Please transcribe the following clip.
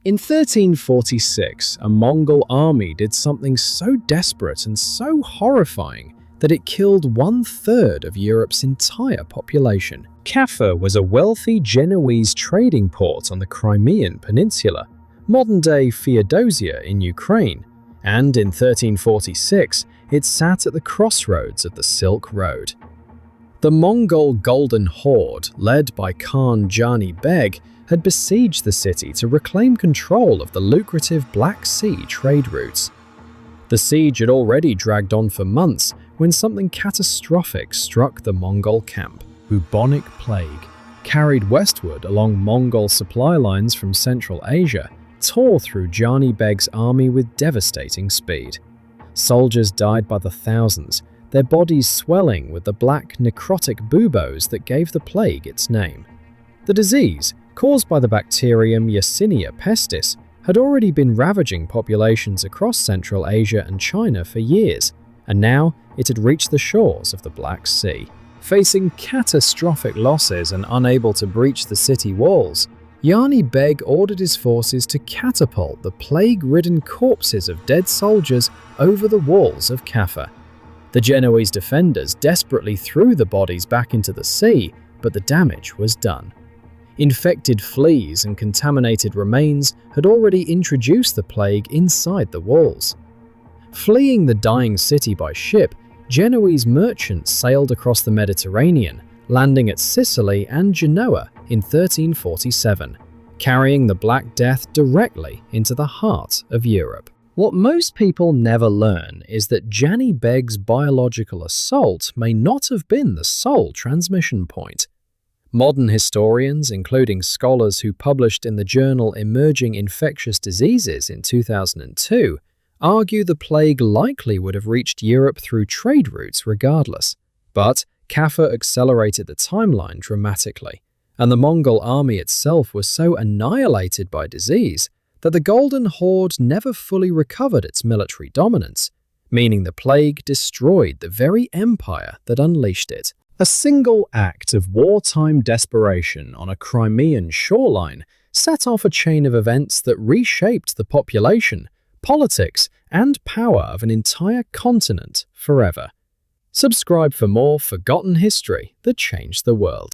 In 1346, a Mongol army did something so desperate and so horrifying that it killed 1/3 of Europe's entire population. Caffa was a wealthy Genoese trading port on the Crimean peninsula, modern-day Feodosia in Ukraine, and in 1346, it sat at the crossroads of the Silk Road. The Mongol Golden Horde, led by Khan Jani Beg, had besieged the city to reclaim control of the lucrative Black Sea trade routes. The siege had already dragged on for months when something catastrophic struck the Mongol camp. Bubonic plague, carried westward along Mongol supply lines from Central Asia, tore through Jani Beg's army with devastating speed. Soldiers died by the thousands, their bodies swelling with the black necrotic buboes that gave the plague its name. The disease, caused by the bacterium Yersinia pestis, had already been ravaging populations across Central Asia and China for years, and now it had reached the shores of the Black Sea. Facing catastrophic losses and unable to breach the city walls, Jani Beg ordered his forces to catapult the plague-ridden corpses of dead soldiers over the walls of Caffa. The Genoese defenders desperately threw the bodies back into the sea, but the damage was done. Infected fleas and contaminated remains had already introduced the plague inside the walls. Fleeing the dying city by ship, Genoese merchants sailed across the Mediterranean, landing at Sicily and Genoa in 1347, carrying the Black Death directly into the heart of Europe. What most people never learn is that Jani Beg's biological assault may not have been the sole transmission point. Modern historians, including scholars who published in the journal Emerging Infectious Diseases in 2002, argue the plague likely would have reached Europe through trade routes regardless. But Caffa accelerated the timeline dramatically, and the Mongol army itself was so annihilated by disease that the Golden Horde never fully recovered its military dominance, meaning the plague destroyed the very empire that unleashed it. A single act of wartime desperation on a Crimean shoreline set off a chain of events that reshaped the population, politics, and power of an entire continent forever. Subscribe for more forgotten history that changed the world.